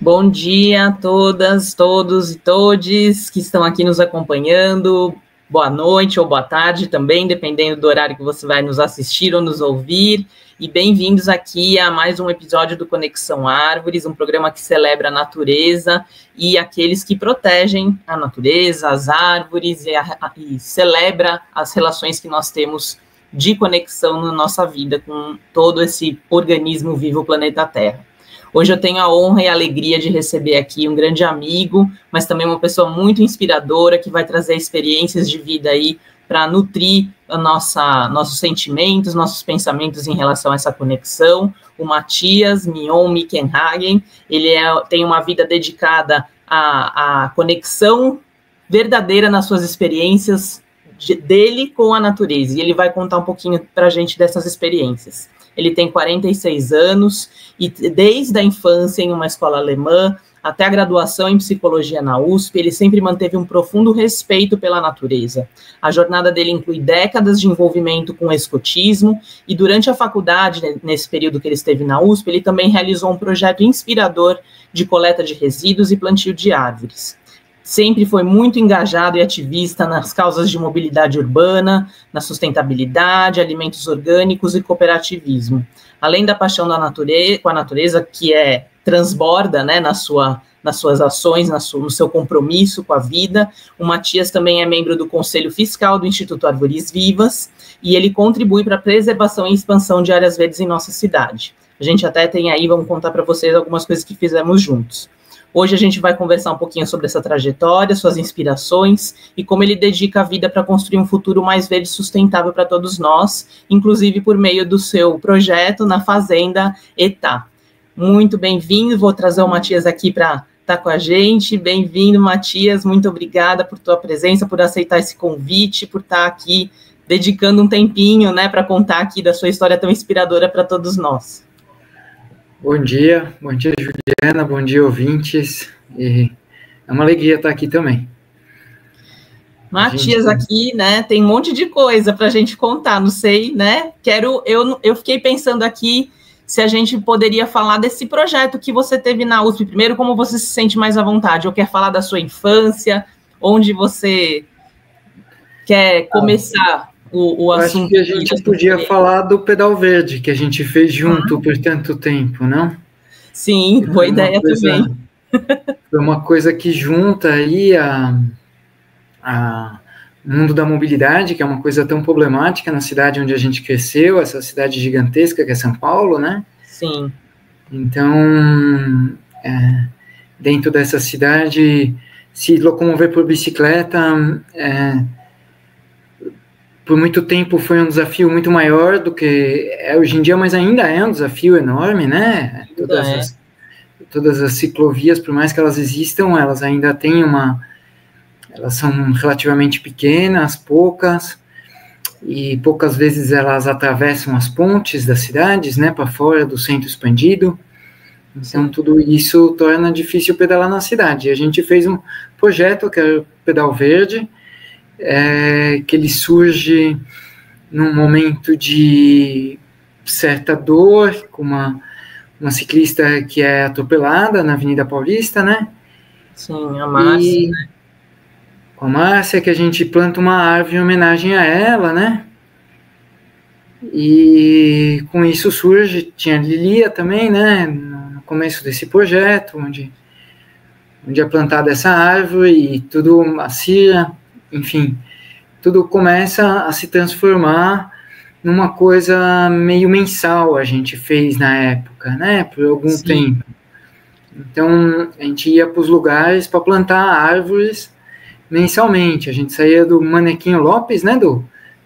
Bom dia a todas, todos e todes que estão aqui nos acompanhando. Boa noite ou boa tarde também, dependendo do horário que você vai nos assistir ou nos ouvir. E bem-vindos aqui a mais um episódio do Conexão Árvores, um programa que celebra a natureza e aqueles que protegem a natureza, as árvores e celebra as relações que nós temos de conexão na nossa vida com todo esse organismo vivo, o planeta Terra. Hoje eu tenho a honra e a alegria de receber aqui um grande amigo, mas também uma pessoa muito inspiradora que vai trazer experiências de vida aí para nutrir nossos sentimentos, nossos pensamentos em relação a essa conexão. O Mathias Mion Mickenhagen, ele tem uma vida dedicada à conexão verdadeira nas suas experiências dele com a natureza, e ele vai contar um pouquinho para a gente dessas experiências. Ele tem 46 anos e desde a infância em uma escola alemã até a graduação em psicologia na USP, ele sempre manteve um profundo respeito pela natureza. A jornada dele inclui décadas de envolvimento com o escotismo e durante a faculdade, nesse período que ele esteve na USP, ele também realizou um projeto inspirador de coleta de resíduos e plantio de árvores. Sempre foi muito engajado e ativista nas causas de mobilidade urbana, na sustentabilidade, alimentos orgânicos e cooperativismo. Além da paixão com a natureza, que transborda, né, nas suas ações, no seu compromisso com a vida, o Mathias também é membro do Conselho Fiscal do Instituto Árvores Vivas e ele contribui para a preservação e expansão de áreas verdes em nossa cidade. A gente até tem aí, vamos contar para vocês algumas coisas que fizemos juntos. Hoje a gente vai conversar um pouquinho sobre essa trajetória, suas inspirações e como ele dedica a vida para construir um futuro mais verde e sustentável para todos nós, inclusive por meio do seu projeto na Fazenda Etá. Muito bem-vindo, vou trazer o Mathias aqui para estar com a gente. Bem-vindo, Mathias, muito obrigada por tua presença, por aceitar esse convite, por estar aqui dedicando um tempinho, né, para contar aqui da sua história tão inspiradora para todos nós. Bom dia, Juliana, bom dia, ouvintes, e é uma alegria estar aqui também. Mathias, aqui, né, tem um monte de coisa para a gente contar, não sei, né, eu fiquei pensando aqui se a gente poderia falar desse projeto que você teve na USP, primeiro, como você se sente mais à vontade, ou quer falar da sua infância, onde você quer começar o assunto. Acho que a gente podia falar do pedal verde, que a gente fez junto por tanto tempo, não? Sim, boa ideia também. Foi uma coisa que junta aí o mundo da mobilidade, que é uma coisa tão problemática na cidade onde a gente cresceu, essa cidade gigantesca que é São Paulo, né? Sim. Então, dentro dessa cidade, se locomover por bicicleta por muito tempo foi um desafio muito maior do que é hoje em dia, mas ainda é um desafio enorme, né? Todas as ciclovias, por mais que elas existam, elas ainda têm elas são relativamente pequenas, poucas, e poucas vezes elas atravessam as pontes das cidades, né, para fora do centro expandido. Então, tudo isso torna difícil pedalar na cidade. E a gente fez um projeto, que é o Pedal Verde, que ele surge num momento de certa dor, com uma ciclista que é atropelada na Avenida Paulista, né? Sim, a Márcia, né? Com a Márcia, que a gente planta uma árvore em homenagem a ela, né? E com isso tinha a Lilia também, né? No começo desse projeto, onde é plantada essa árvore e tudo, a Cira, enfim, tudo começa a se transformar numa coisa meio mensal, a gente fez na época, né, por algum tempo. Então, a gente ia para os lugares para plantar árvores mensalmente. A gente saía do Manequinho Lopes, né,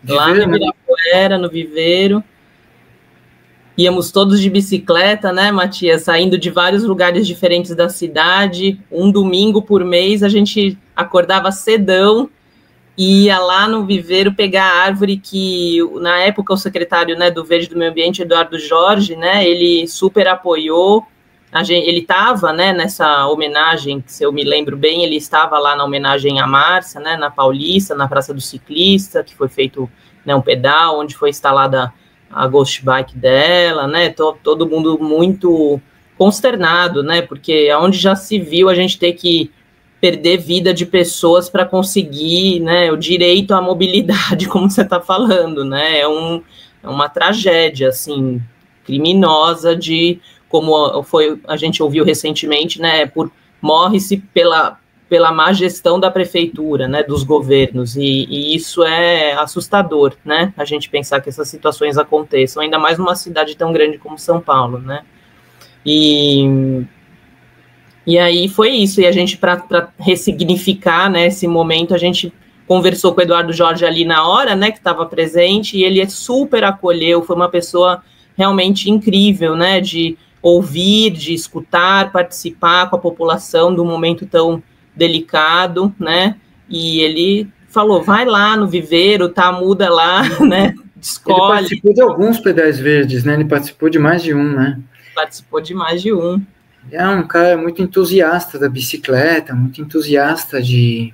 lá no Ibirapuera, no Viveiro. Íamos todos de bicicleta, né, Mathias, saindo de vários lugares diferentes da cidade. Um domingo por mês, a gente acordava cedão e ia lá no Viveiro pegar a árvore que, na época, o secretário, né, do Verde do Meio Ambiente, Eduardo Jorge, né, ele super apoiou. Ele estava, né, nessa homenagem, que, se eu me lembro bem, ele estava lá na homenagem à Márcia, né, na Paulista, na Praça do Ciclista, que foi feito, né, um pedal, onde foi instalada a ghost bike dela, né? Todo mundo muito consternado, né? Porque aonde já se viu a gente ter que perder vida de pessoas para conseguir, né, o direito à mobilidade, como você está falando, né? É uma tragédia, assim, criminosa de como foi, a gente ouviu recentemente, né? Morre-se pela má gestão da prefeitura, né, dos governos, e isso é assustador, né, a gente pensar que essas situações aconteçam, ainda mais numa cidade tão grande como São Paulo, né, e aí foi isso, e a gente, para ressignificar, né, esse momento, a gente conversou com o Eduardo Jorge ali na hora, né, que estava presente, e ele super acolheu, foi uma pessoa realmente incrível, né, de ouvir, de escutar, participar com a população de um momento tão delicado, né, e ele falou, vai lá no viveiro, tá, muda lá, né, escolhe. Ele participou de alguns pedais verdes, né, ele participou de mais de um, né. Participou de mais de um. É um cara muito entusiasta da bicicleta, muito entusiasta de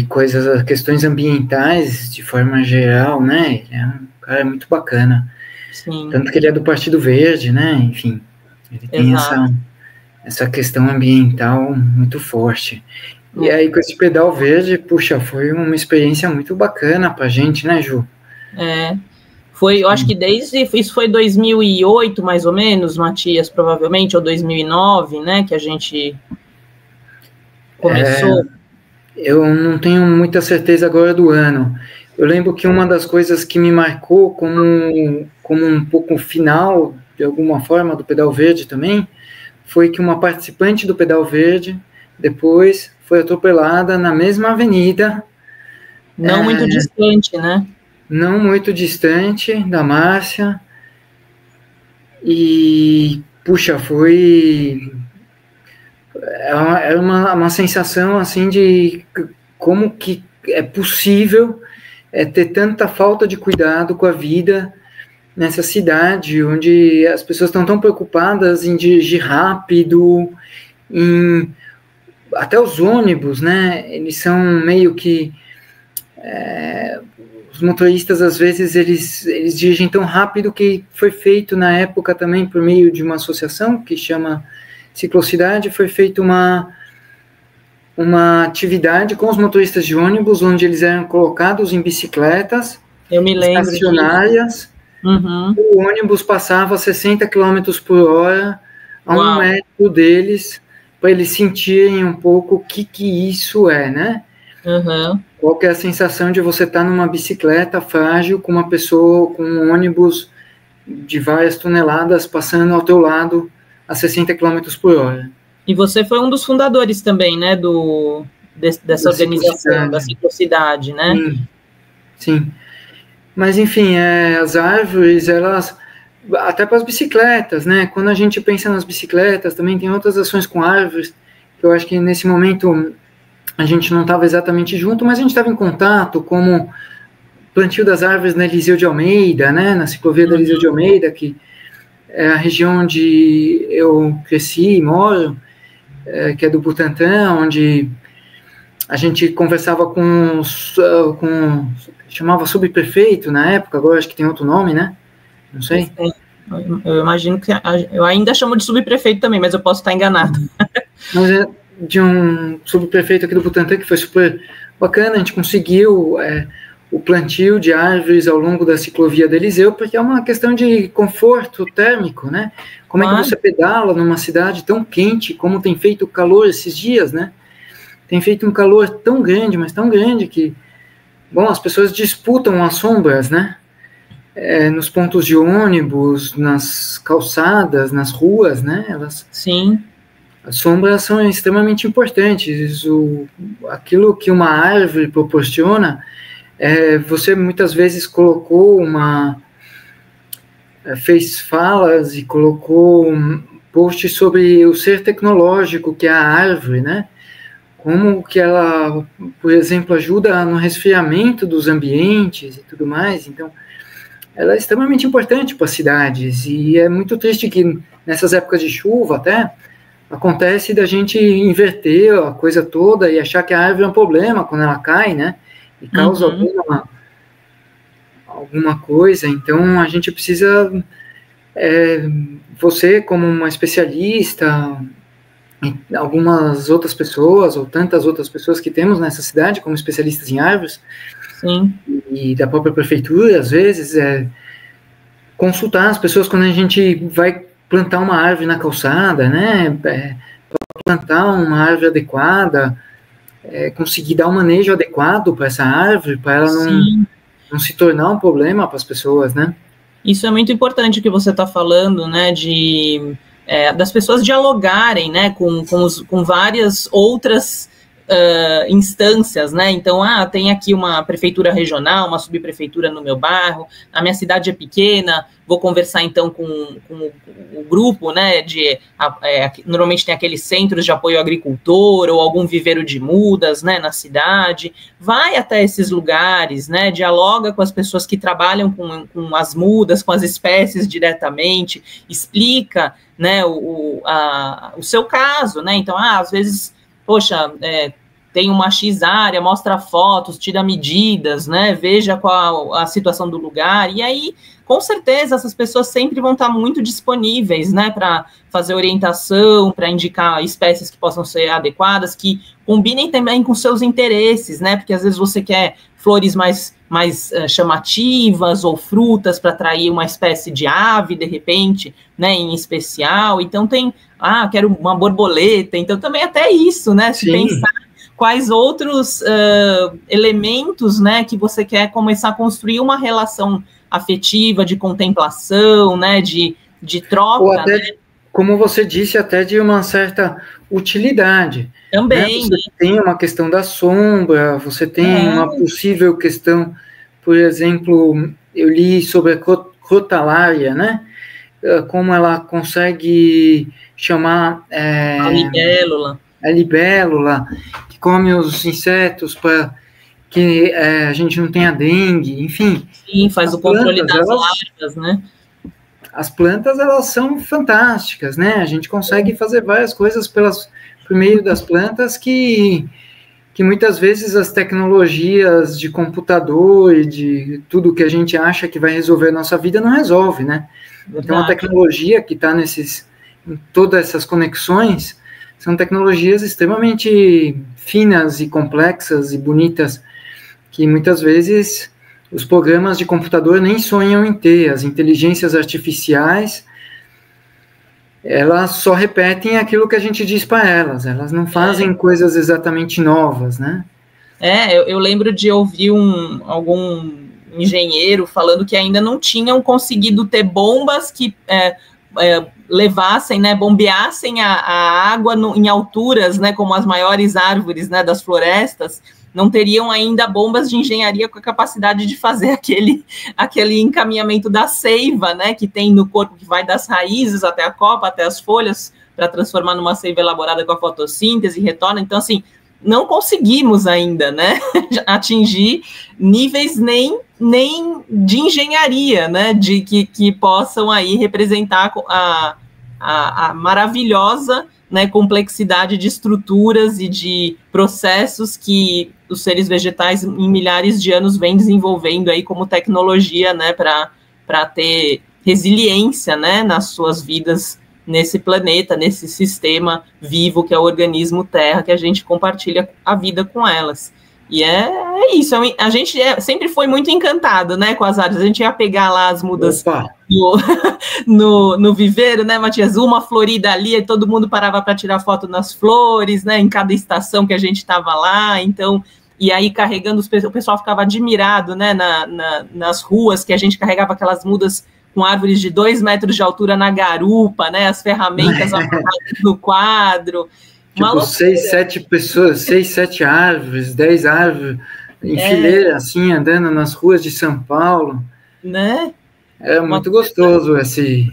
coisas, questões ambientais de forma geral, né, ele é um cara muito bacana. Sim. Tanto que ele é do Partido Verde, né, enfim, ele tem essa questão ambiental muito forte. E aí, com esse pedal verde, puxa, foi uma experiência muito bacana pra gente, né, Ju? Foi, eu acho que isso foi 2008, mais ou menos, Matias, provavelmente, ou 2009, né, que a gente começou. Eu não tenho muita certeza agora do ano. Eu lembro que uma das coisas que me marcou como um pouco final, de alguma forma, do pedal verde também, foi que uma participante do pedal verde depois foi atropelada na mesma avenida. Não muito distante, né? Não muito distante da Márcia. E, puxa, foi... Era uma sensação, assim, de como que é possível ter tanta falta de cuidado com a vida nessa cidade, onde as pessoas estão tão preocupadas em dirigir rápido, até os ônibus, né, eles são meio que... os motoristas, às vezes, eles dirigem tão rápido que foi feito na época também por meio de uma associação que chama Ciclocidade, foi feita uma atividade com os motoristas de ônibus, onde eles eram colocados em bicicletas estacionárias. Uhum. O ônibus passava 60 km por hora a 1 metro deles, para eles sentirem um pouco o que isso é, né? Uhum. Qual que é a sensação de você estar numa bicicleta frágil com uma pessoa, com um ônibus de várias toneladas passando ao teu lado a 60 km por hora. E você foi um dos fundadores também, né, dessa organização, da Ciclocidade, né? Sim. Mas, enfim, as árvores, elas... Até para as bicicletas, né? Quando a gente pensa nas bicicletas, também tem outras ações com árvores, que eu acho que nesse momento a gente não estava exatamente junto, mas a gente estava em contato, como plantio das árvores na Eliseu de Almeida, né? Na ciclovia da Eliseu de Almeida, que é a região onde eu cresci e moro, que é do Butantã, onde a gente conversava com chamava subprefeito na época, agora acho que tem outro nome, né? Não sei. Eu imagino que eu ainda chamo de subprefeito também, mas eu posso estar enganado. Mas é de um subprefeito aqui do Butantã que foi super bacana, a gente conseguiu o plantio de árvores ao longo da ciclovia do Eliseu, porque é uma questão de conforto térmico, né? Como é que você pedala numa cidade tão quente, como tem feito calor esses dias, né? Tem feito um calor tão grande, mas tão grande que, bom, as pessoas disputam as sombras, né? Nos pontos de ônibus, nas calçadas, nas ruas, né? Sim. As sombras são extremamente importantes. Aquilo que uma árvore proporciona, você muitas vezes colocou fez falas e colocou posts sobre o ser tecnológico que é a árvore, né? Como que ela, por exemplo, ajuda no resfriamento dos ambientes e tudo mais. Então, ela é extremamente importante para as cidades, e é muito triste que nessas épocas de chuva até acontece da gente inverter a coisa toda e achar que a árvore é um problema quando ela cai, né? E causa alguma coisa. Então, a gente precisa, você como uma especialista, algumas outras pessoas, ou tantas outras pessoas que temos nessa cidade, como especialistas em árvores, Sim. E da própria prefeitura, às vezes, consultar as pessoas quando a gente vai plantar uma árvore na calçada, né, plantar uma árvore adequada, conseguir dar um manejo adequado para essa árvore, para ela não se tornar um problema para as pessoas, né. Isso é muito importante o que você está falando, né, das pessoas dialogarem, né, com várias outras instâncias, né, então, tem aqui uma prefeitura regional, uma subprefeitura no meu bairro, a minha cidade é pequena, vou conversar, então, com o grupo, né, normalmente tem aqueles centros de apoio ao agricultor, ou algum viveiro de mudas, né, na cidade, vai até esses lugares, né, dialoga com as pessoas que trabalham com as mudas, com as espécies diretamente, explica, né, o seu caso, né, então, às vezes, poxa, tem uma X área, mostra fotos, tira medidas, né, veja qual a situação do lugar, e aí, com certeza, essas pessoas sempre vão estar muito disponíveis, né, para fazer orientação, para indicar espécies que possam ser adequadas, que combinem também com seus interesses, né, porque às vezes você quer flores mais chamativas, ou frutas para atrair uma espécie de ave, de repente, né, em especial, então quero uma borboleta, então também até isso, né, se pensar quais outros elementos, né, que você quer começar a construir uma relação afetiva, de contemplação, né, de troca. Ou até, né? Como você disse, até de uma certa utilidade. Também. Né? Você tem uma questão da sombra, você tem uma possível questão, por exemplo, eu li sobre a crotalária, né? Como ela consegue chamar... A libélula, que come os insetos para que a gente não tenha dengue, enfim. Sim, faz o controle das larvas, né? As plantas, elas são fantásticas, né? A gente consegue fazer várias coisas por meio das plantas que muitas vezes as tecnologias de computador e de tudo que a gente acha que vai resolver a nossa vida não resolve, né? Verdade. Então, a tecnologia que está em todas essas conexões são tecnologias extremamente finas e complexas e bonitas, que muitas vezes os programas de computador nem sonham em ter. As inteligências artificiais, elas só repetem aquilo que a gente diz para elas não fazem coisas exatamente novas, né? Eu lembro de ouvir algum engenheiro falando que ainda não tinham conseguido ter bombas que levassem, né, bombeassem a água em alturas, né, como as maiores árvores, né, das florestas, não teriam ainda bombas de engenharia com a capacidade de fazer aquele encaminhamento da seiva, né, que tem no corpo, que vai das raízes até a copa, até as folhas, para transformar numa seiva elaborada com a fotossíntese e retorna. Então, assim, não conseguimos ainda, né, atingir níveis nem de engenharia, né, de que possam aí representar a maravilhosa, né, complexidade de estruturas e de processos que os seres vegetais em milhares de anos vêm desenvolvendo aí como tecnologia, né, para ter resiliência, né, nas suas vidas nesse planeta, nesse sistema vivo que é o organismo Terra, que a gente compartilha a vida com elas. E é isso, a gente sempre foi muito encantado, né, com as árvores. A gente ia pegar lá as mudas no viveiro, né, Matias? Uma florida ali, e todo mundo parava para tirar foto nas flores, né, em cada estação que a gente estava lá. Então, e aí carregando, o pessoal ficava admirado, né, nas ruas, que a gente carregava aquelas mudas com árvores de 2 metros de altura na garupa, né, as ferramentas no quadro. Tipo, 6, 7 pessoas, 6, 7 árvores, 10 árvores em fileira, assim, andando nas ruas de São Paulo. Né? É muito gostoso esse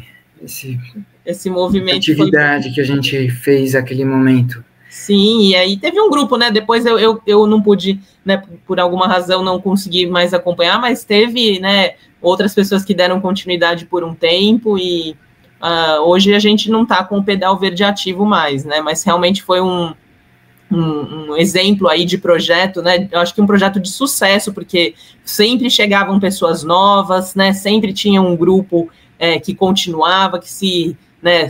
movimento. Atividade que a gente fez naquele momento. Sim, e aí teve um grupo, né? Depois eu não pude, né, por alguma razão, não consegui mais acompanhar, mas teve, né, outras pessoas que deram continuidade por um tempo e hoje a gente não está com o pedal verde ativo mais, né? Mas realmente foi um exemplo aí de projeto, né? Eu acho que um projeto de sucesso, porque sempre chegavam pessoas novas, né? Sempre tinha um grupo que continuava, que se, né,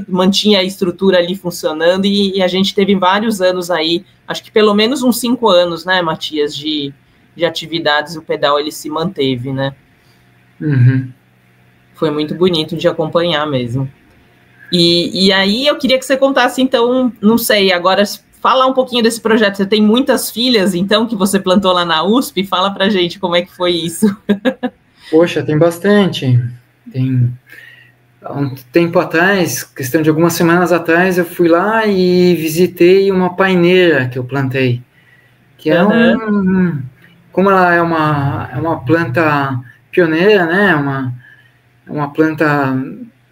mantinha a estrutura ali funcionando, e a gente teve vários anos aí, acho que pelo menos uns 5 anos, né, Matias, de atividades, o pedal ele se manteve, né? Uhum. Foi muito bonito de acompanhar mesmo. E aí eu queria que você contasse, então, não sei, agora falar um pouquinho desse projeto. Você tem muitas filhas, então, que você plantou lá na USP? Fala pra gente como é que foi isso. Poxa, tem bastante. Há um tempo atrás, questão de algumas semanas atrás, eu fui lá e visitei uma paineira que eu plantei, que é como ela é uma planta pioneira, né? Uma planta,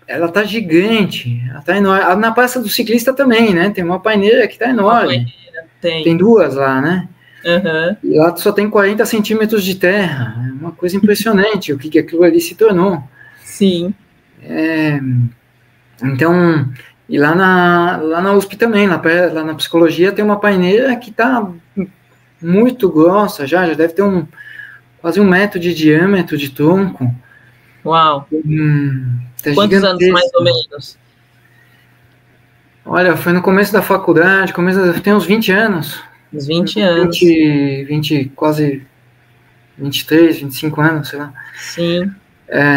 ela tá gigante, ela tá enorme. Na Praça do Ciclista também, né? Tem uma paineira que tá enorme. Tem 2 lá, né? Uhum. E lá só tem 40 centímetros de terra. É uma coisa impressionante o que aquilo ali se tornou. Sim. Então, e lá na USP também, lá na psicologia, tem uma paineira que tá muito grossa, já deve ter quase 1 metro de diâmetro de tronco. Uau! Tá quantos anos, mais ou menos? Olha, foi no começo da faculdade, tem uns 20 anos. Uns 20 anos. 20, quase 23, 25 anos, sei lá. Sim.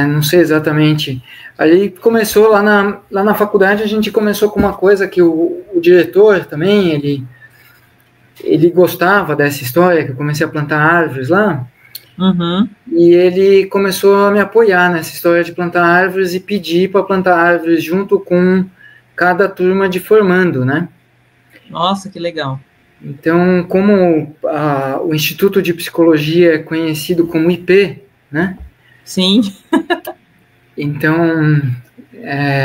Não sei exatamente. Aí começou lá na faculdade, a gente começou com uma coisa que o diretor também, ele gostava dessa história, que eu comecei a plantar árvores lá. Uhum. E ele começou a me apoiar nessa história de plantar árvores e pedir para plantar árvores junto com cada turma de formando, né? Nossa, que legal. Então, como o Instituto de Psicologia é conhecido como IP, né? Sim. Então,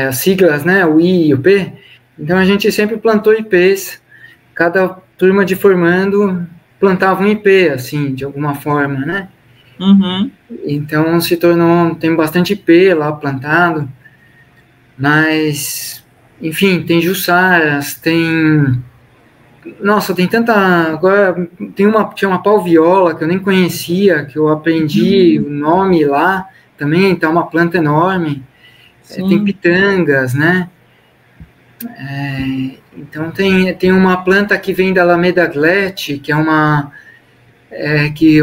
as siglas, né? O I e o P. Então, a gente sempre plantou IPs. Cada turma de formando plantava um IP, assim, de alguma forma, né? Uhum. Então, tem bastante IP lá plantado. Mas, enfim, tem jussaras, Nossa, tem tanta... Agora, tinha uma pau-viola que eu nem conhecia, que eu aprendi o nome lá, também tá uma planta enorme. Tem pitangas, né? Então, tem uma planta que vem da Alameda Glete, que é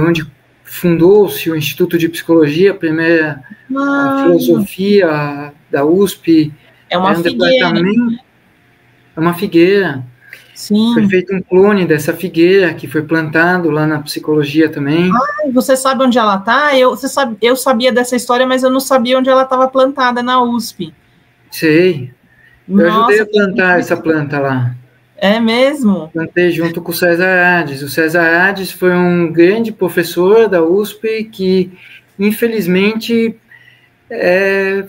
onde fundou-se o Instituto de Psicologia, a primeira filosofia da USP. É uma figueira. É uma figueira. Sim. Foi feito um clone dessa figueira que foi plantado lá na psicologia também. Você sabe onde ela está? Eu sabia dessa história, mas eu não sabia onde ela estava plantada na USP. Sei. Eu ajudei a plantar essa planta lá. É mesmo? Plantei junto com o César Hades. O César Hades foi um grande professor da USP que, infelizmente,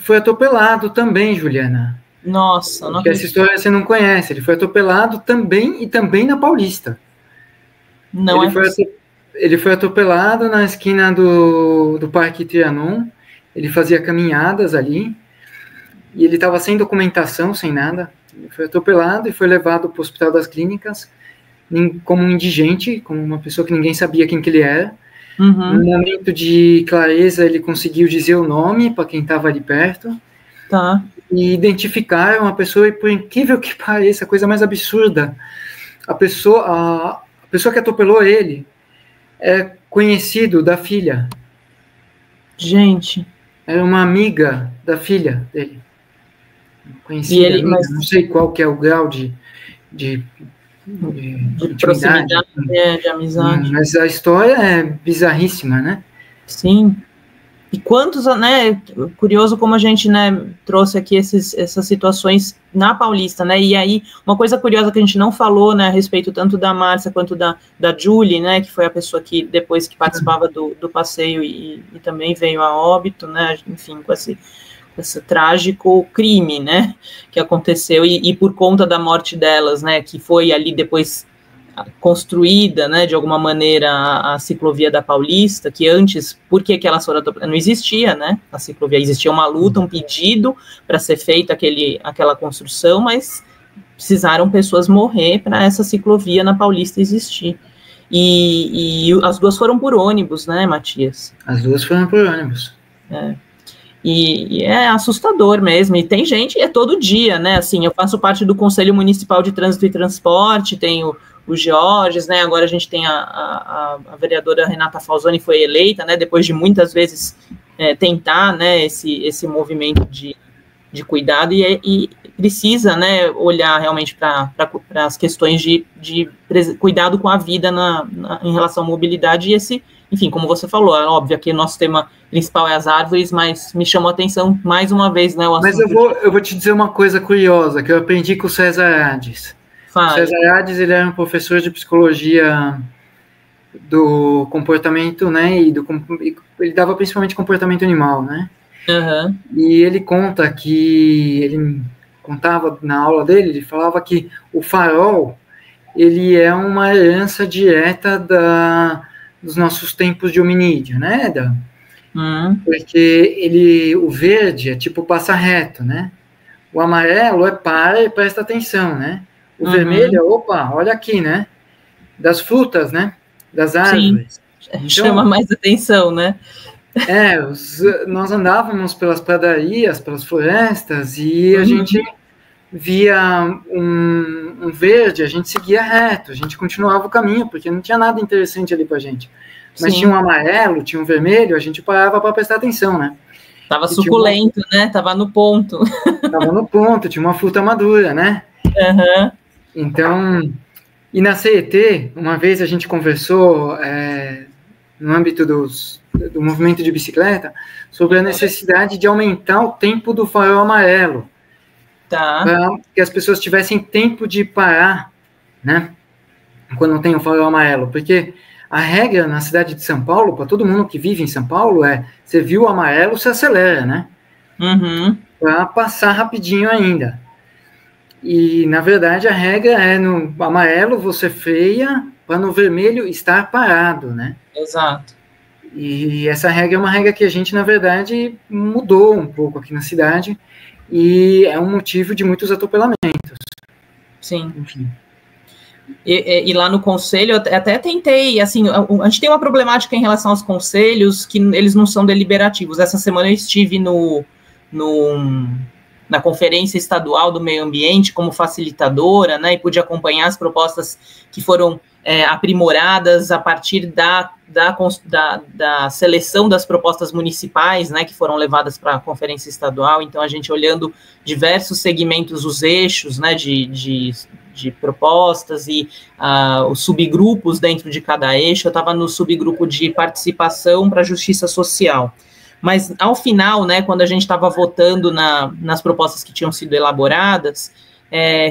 foi atropelado também, Juliana. Nossa, não acredito. Essa história você não conhece. Ele foi atropelado também, e também na Paulista. Não ele foi atropelado na esquina do Parque Trianon. Ele fazia caminhadas ali. E ele estava sem documentação, sem nada. Ele foi atropelado e foi levado para o Hospital das Clínicas como um indigente, como uma pessoa que ninguém sabia quem que ele era. Uhum. No momento de clareza, ele conseguiu dizer o nome para quem estava ali perto. Tá. E identificaram a pessoa, e por incrível que pareça, a coisa mais absurda, a pessoa que atropelou ele é conhecido da filha. Gente. Era uma amiga da filha dele. Conhecida, não sei qual que é o grau de proximidade, de amizade. Mas a história é bizarríssima, né? Sim. E quantos, né, curioso como a gente, né, trouxe aqui essas situações na Paulista, né, e aí, uma coisa curiosa que a gente não falou, né, a respeito tanto da Márcia quanto da Julie, né, que foi a pessoa que depois que participava do passeio e também veio a óbito, né, enfim, com esse trágico crime, né, que aconteceu, e por conta da morte delas, né, que foi ali depois construída, né, de alguma maneira a ciclovia da Paulista, que antes, por que elas foram não existia, né, a ciclovia, existia uma luta, um pedido para ser feita aquela construção, mas precisaram pessoas morrer para essa ciclovia na Paulista existir. E as duas foram por ônibus, né, Matias? As duas foram por ônibus. E é assustador mesmo, e tem gente, é todo dia, né, assim, eu faço parte do Conselho Municipal de Trânsito e Transporte, tenho o Georges, né, agora a gente tem a vereadora Renata Falzoni foi eleita, né, depois de muitas vezes tentar, né, esse movimento de cuidado, e precisa, né, olhar realmente para as questões de cuidado com a vida em relação à mobilidade, e enfim, como você falou, é óbvio que o nosso tema principal é as árvores, mas me chamou a atenção mais uma vez, né, o assunto. Mas eu vou te dizer uma coisa curiosa, que eu aprendi com o César Hades. O César Hades, ele era um professor de psicologia do comportamento, né, ele dava principalmente comportamento animal, né? Uhum. E ele contava na aula dele, ele falava que o farol, ele é uma herança direta dos nossos tempos de hominídeo, né? Porque o verde é tipo passa reto, né? O amarelo é para e presta atenção, né? O vermelho é, opa, olha aqui, né? Das frutas, né? Das árvores. Sim, então, chama mais atenção, né? Nós andávamos pelas pradarias, pelas florestas, e a gente via um verde, a gente seguia reto, a gente continuava o caminho, porque não tinha nada interessante ali pra gente. Mas tinha um amarelo, tinha um vermelho, a gente parava para prestar atenção, né? Tava suculento, né? Tava no ponto. Tava no ponto, tinha uma fruta madura, né? Então, e na CET, uma vez a gente conversou no âmbito do movimento de bicicleta, sobre a necessidade de aumentar o tempo do farol amarelo. Para que as pessoas tivessem tempo de parar, né? Quando tem o farol amarelo. Porque a regra na cidade de São Paulo, para todo mundo que vive em São Paulo, você viu o amarelo, você acelera, né? Para passar rapidinho ainda. E, na verdade, a regra é no amarelo você freia para no vermelho estar parado, né? Exato. E essa regra é uma regra que a gente, na verdade, mudou um pouco aqui na cidade, e é um motivo de muitos atropelamentos. Sim. Enfim. E lá no conselho, eu até tentei, assim, a gente tem uma problemática em relação aos conselhos, que eles não são deliberativos. Essa semana eu estive na Conferência Estadual do Meio Ambiente como facilitadora, né, e pude acompanhar as propostas que foram aprimoradas a partir da seleção das propostas municipais, né, que foram levadas para a Conferência Estadual. Então, a gente olhando diversos segmentos, os eixos, né, de propostas e os subgrupos dentro de cada eixo. Eu estava no subgrupo de participação para a justiça social. Mas, ao final, né, quando a gente estava votando nas propostas que tinham sido elaboradas,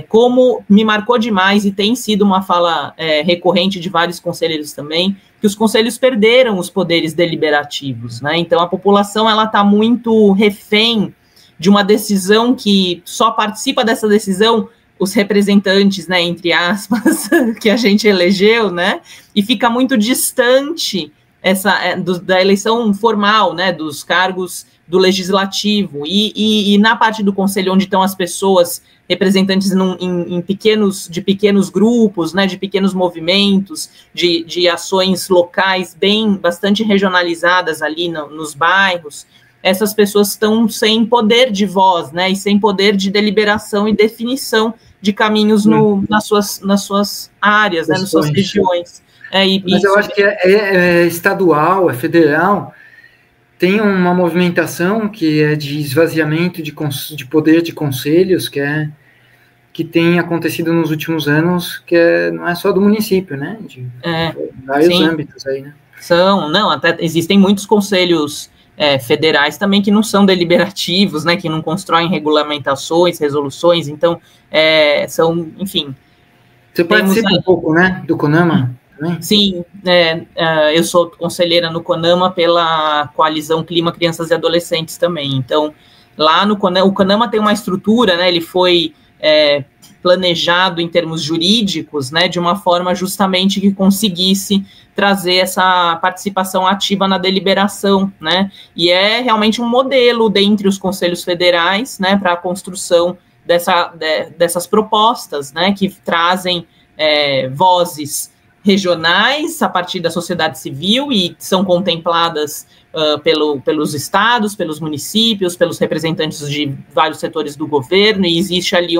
como me marcou demais, e tem sido uma fala recorrente de vários conselheiros também, que os conselhos perderam os poderes deliberativos, né? Então, a população está muito refém de uma decisão que só participa dessa decisão os representantes, né, entre aspas, que a gente elegeu, né? E fica muito distante da eleição formal, né, dos cargos do legislativo, e na parte do conselho, onde estão as pessoas representantes de pequenos grupos, né, de pequenos movimentos, de ações locais bastante regionalizadas ali nos bairros, essas pessoas estão sem poder de voz, né, e sem poder de deliberação e definição de caminhos nas suas áreas, né, nas suas regiões. Mas eu acho que é estadual, é federal, tem uma movimentação que é de esvaziamento de poder de conselhos, que tem acontecido nos últimos anos, não é só do município, né? De vários âmbitos aí, né? Até existem muitos conselhos federais também que não são deliberativos, né? Que não constroem regulamentações, resoluções, então enfim. Você participa um pouco, né? Do CONAMA? Sim, eu sou conselheira no CONAMA pela Coalizão Clima, Crianças e Adolescentes também. Então, lá no CONAMA, o CONAMA tem uma estrutura, né, ele foi planejado em termos jurídicos, né, de uma forma justamente que conseguisse trazer essa participação ativa na deliberação, né, e é realmente um modelo dentre os conselhos federais, né, para a construção dessas propostas, né, que trazem vozes regionais a partir da sociedade civil e são contempladas pelos estados, pelos municípios, pelos representantes de vários setores do governo, e existe ali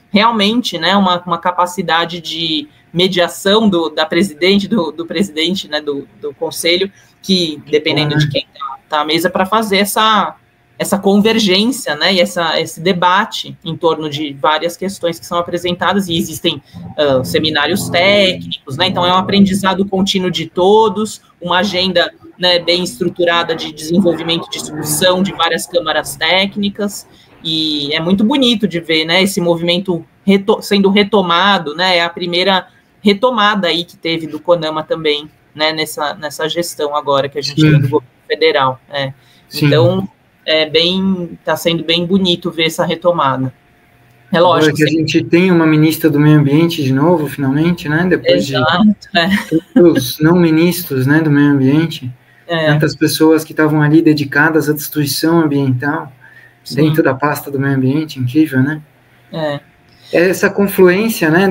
realmente, né, uma capacidade de mediação da presidente, do presidente, né, do conselho, que, dependendo de quem está à mesa, para fazer essa convergência, né, e esse debate em torno de várias questões que são apresentadas, e existem seminários técnicos, né, então é um aprendizado contínuo de todos, uma agenda, né, bem estruturada de desenvolvimento e discussão de várias câmaras técnicas, e é muito bonito de ver, né, esse movimento sendo retomado, né, é a primeira retomada aí que teve do CONAMA também, né, nessa gestão agora que a gente tem do governo federal, Então, está sendo bem bonito ver essa retomada. É lógico. Agora que a gente tem uma ministra do meio ambiente de novo, finalmente, né, depois de tantos não ministros, né, do meio ambiente, tantas pessoas que estavam ali dedicadas à destruição ambiental, dentro da pasta do meio ambiente, incrível, né? Essa confluência, né,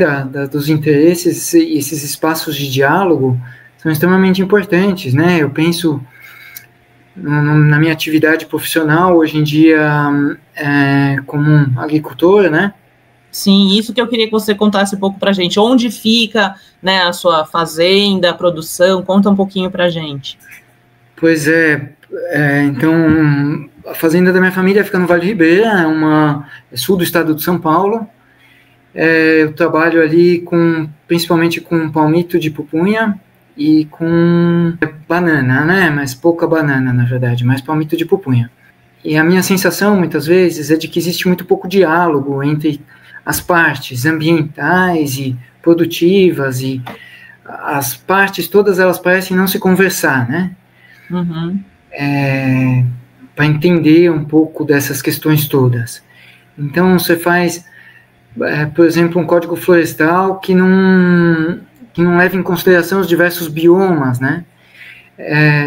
dos interesses e esses espaços de diálogo são extremamente importantes, né? Eu penso na minha atividade profissional hoje em dia como um agricultor, né? Sim, isso que eu queria que você contasse um pouco para a gente. Onde fica, né, a sua fazenda, a produção? Conta um pouquinho para a gente. Pois então, a fazenda da minha família fica no Vale do Ribeira, é sul do estado de São Paulo. Eu trabalho ali principalmente com palmito de pupunha e com banana, né? Mas pouca banana, na verdade, mais palmito de pupunha. E a minha sensação, muitas vezes, é de que existe muito pouco diálogo entre as partes ambientais e produtivas, e as partes, todas elas parecem não se conversar, né? Para entender um pouco dessas questões todas. Então, você faz, por exemplo, um código florestal que não leva em consideração os diversos biomas, né?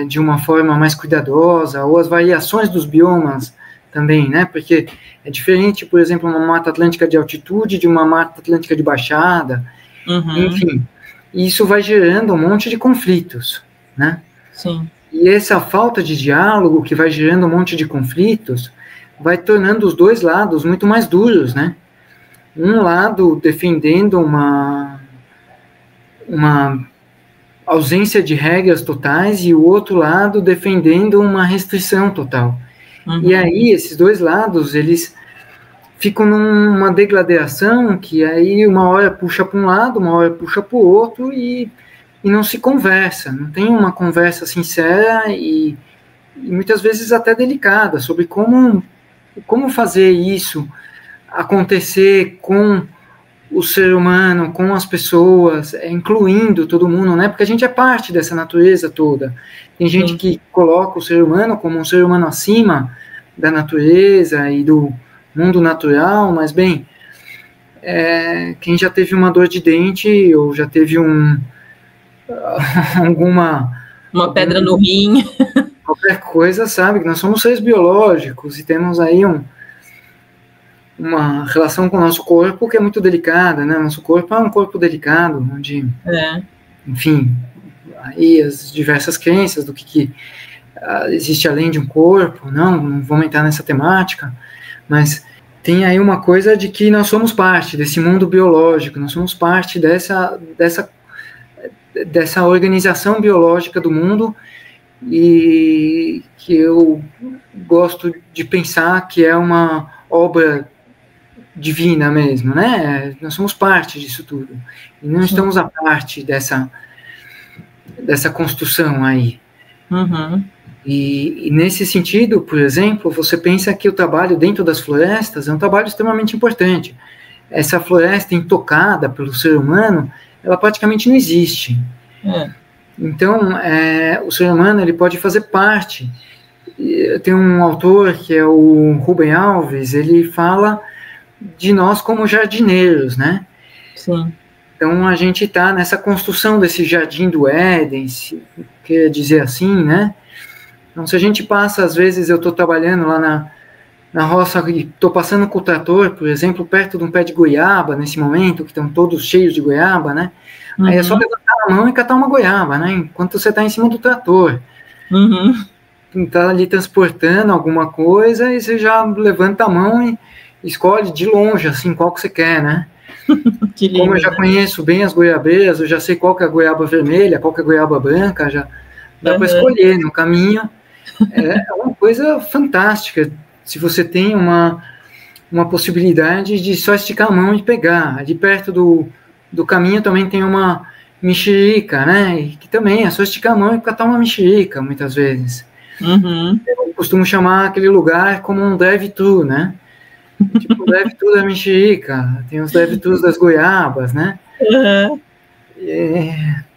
De uma forma mais cuidadosa, ou as variações dos biomas também, né? Porque é diferente, por exemplo, uma mata atlântica de altitude de uma mata atlântica de baixada, enfim. E isso vai gerando um monte de conflitos, né? Sim. E essa falta de diálogo que vai gerando um monte de conflitos vai tornando os dois lados muito mais duros, né? Um lado defendendo uma ausência de regras totais e o outro lado defendendo uma restrição total. E aí esses dois lados, eles ficam numa degladiação que aí uma hora puxa para um lado, uma hora puxa para o outro e não se conversa, não tem uma conversa sincera e muitas vezes até delicada sobre como fazer isso acontecer com o ser humano, com as pessoas, incluindo todo mundo, né? Porque a gente é parte dessa natureza toda. Tem gente que coloca o ser humano como um ser humano acima da natureza e do mundo natural, mas, bem, quem já teve uma dor de dente ou já teve uma pedra no rim, qualquer coisa, sabe que nós somos seres biológicos e temos aí uma relação com o nosso corpo que é muito delicada, né? Nosso corpo é um corpo delicado, onde, enfim, aí as diversas crenças do que existe além de um corpo, não vamos entrar nessa temática, mas tem aí uma coisa de que nós somos parte desse mundo biológico, nós somos parte dessa organização biológica do mundo, e que eu gosto de pensar que é uma obra divina mesmo, né? Nós somos parte disso tudo, e não estamos à parte dessa construção aí. E nesse sentido, por exemplo, você pensa que o trabalho dentro das florestas é um trabalho extremamente importante. Essa floresta intocada pelo ser humano, ela praticamente não existe. Então, o ser humano, ele pode fazer parte. Tem um autor que é o Rubem Alves, ele fala de nós como jardineiros, né? Sim. Então, a gente está nessa construção desse jardim do Éden, se quer dizer assim, né? Então, se a gente passa, às vezes eu estou trabalhando lá na roça e estou passando com o trator, por exemplo, perto de um pé de goiaba, nesse momento, que estão todos cheios de goiaba, né? Aí é só levantar a mão e catar uma goiaba, né? Enquanto você está em cima do trator. Está ali transportando alguma coisa e você já levanta a mão e escolhe de longe, assim, qual que você quer, né? Que lindo, como eu já conheço bem as goiabeiras, eu já sei qual que é a goiaba vermelha, qual que é a goiaba branca, já dá para escolher no caminho. É uma coisa fantástica, se você tem uma possibilidade de só esticar a mão e pegar. Ali perto do caminho também tem uma mexerica, né? Que também é só esticar a mão e catar uma mexerica, muitas vezes. Eu costumo chamar aquele lugar como um drive-thru, né? Tipo, o drive-thru da mexerica, tem os drive-thrus das goiabas, né?